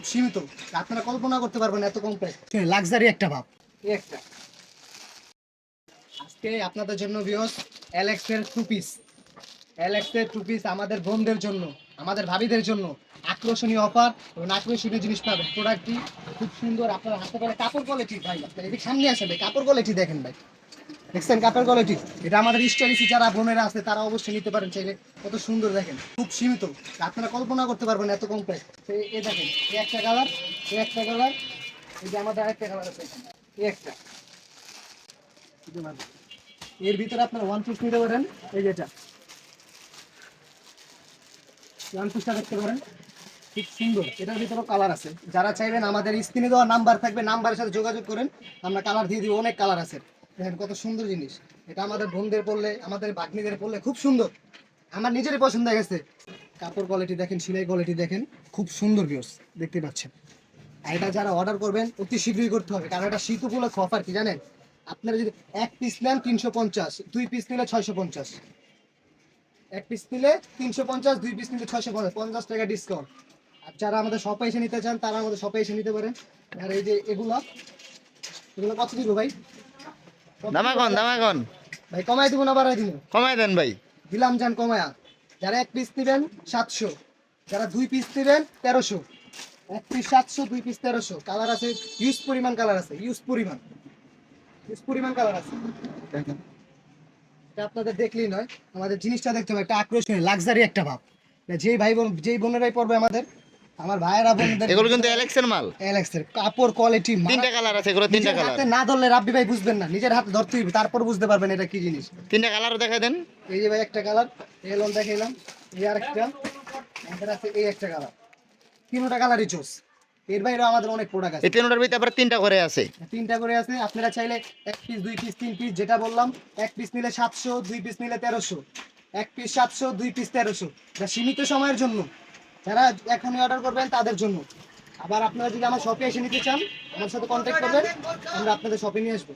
খুব সীমিত, আপনারা কল্পনা করতে পারবেন এত কম প্রাইস, লাক্সারি একটা ভাব। এই একটা আজকে আপনাদের জন্য ভিউয়ার্স এলএক্স এর টু পিস, এলএক্স এর টু পিস আমাদের বোনদের জন্য, আমাদের ভাবিদের জন্য আকর্ষণীয় অফার এবং আকর্ষণীয় জিনিস পাবেন। প্রোডাক্টটি খুব সুন্দর, আপনার হাতে পারে কাপড় কোয়ালিটি ভাই, আপনার এদিকে সামনে আসে ভাই, কাপড় কোয়ালিটি দেখেন ভাই, দেখছেন কাপড় কোয়ালিটি? এটা আমাদের স্টাইলিশ যারা বোনেরা আছে তারা অবশ্যই নিতে পারেন চাইলে। কত সুন্দর দেখেন, খুব সীমিত, আপনারা কল্পনা করতে পারবেন এত কম প্রাইস। এই দেখেন, এই একটা কালার, এই একটা কালার, এই যে আমাদের আরেকটা কালার আছে, এই একটা, এর ভিতরে আপনারা ওয়ান পিস নিতে পারেন। এই যেটা ওয়ান পিসটা দেখতে পারেন, খুব সুন্দর, এটার ভিতরে কালার আছে। যারা চাইবেন আমাদের স্ক্রিনে দেওয়া নাম্বার থাকবে, নাম্বারের সাথে যোগাযোগ করেন, আমরা কালার দিয়ে দিব, অনেক কালার আছে। দেখেন কত সুন্দর জিনিস, এটা আমাদের বোনদের পরলে, আমাদের বাগনিদের পরলে খুব সুন্দর, আমার নিজেরই পছন্দ হয়ে গেছে। কাপড় কোয়ালিটি দেখেন, সেলাই কোয়ালিটি দেখেন, খুব সুন্দর ভিউয়ার্স দেখতে পাচ্ছেন। আর এটা যারা অর্ডার করবেন অতি শীঘ্রই করতে হবে, কারণ এটা শীত উপলক্ষে অফার কি জানেন? আপনারা যদি এক পিস নেন 350, দুই পিস নিলে 650, এক পিস নিলে 350, দুই পিস নিলে 650, 50 টাকা ডিসকাউন্ট। আর যারা আমাদের শপে এসে নিতে চান তারা আমাদের শপে এসে নিতে পারেন। আর এই যে এগুলো কত দিব ভাই? দামাগন ভাই কমাই দিব না বাড়াই দিব? কমাই দেন ভাই, দিলাম যান কমায়া। যারা এক পিস নেবেন 700, যারা দুই পিস নেবেন 1300, এক পিস 700, দুই পিস 1300। কালার আছে ইউজ পরিমাণ, কালার আছে ইউজ পরিমাণ কালার আছে। দেখেন এটা আপনাদের দেখলেই নয়, আমাদের জিনিসটা দেখতে হবে, একটা আকর্ষণীয় লাক্সারি একটা ভাব। যেই ভাই বোন, যেই বোনেরাই পড়বে আমাদের, আমার ভাইয়েরা বোনদের, এগুলো কিন্তু এলএক্স এর মাল। এলএক্স এর কাপড় কোয়ালিটি, তিনটা কালার আছে, এগুলো তিনটা কালার। হাতে না ধরলে রাব্বি ভাই বুঝবেন না, নিজের হাতে ধরতে হবে, তারপর বুঝতে পারবেন এটা কি জিনিস। তিনটা কালারও দেখাই দেন। এই যে ভাই একটা কালার, এই লোন দেখাইলাম, এই আরেকটা, আমাদের আছে এই একটা কালার, তিনটা কালারই চোস। এর বাইরে আমাদের অনেক প্রোডাক্ট আছে, এই তিনটার ভিতরে আবার তিনটা করে আছে, তিনটা করে আছে। আপনারা চাইলে এক পিস, দুই পিস, তিন পিস, যেটা বললাম, এক পিস নিলে 700, দুই পিস নিলে 1300, এক পিস 700, দুই পিস 1300। এটা সীমিত সময়ের জন্য, যারা এখনই অর্ডার করবেন তাদের জন্য। আবার আপনারা যদি আমার শপে এসে নিতে চান, আমার সাথে কন্ট্যাক্ট করবেন, আমরা আপনাদের শপে নিয়ে আসবো।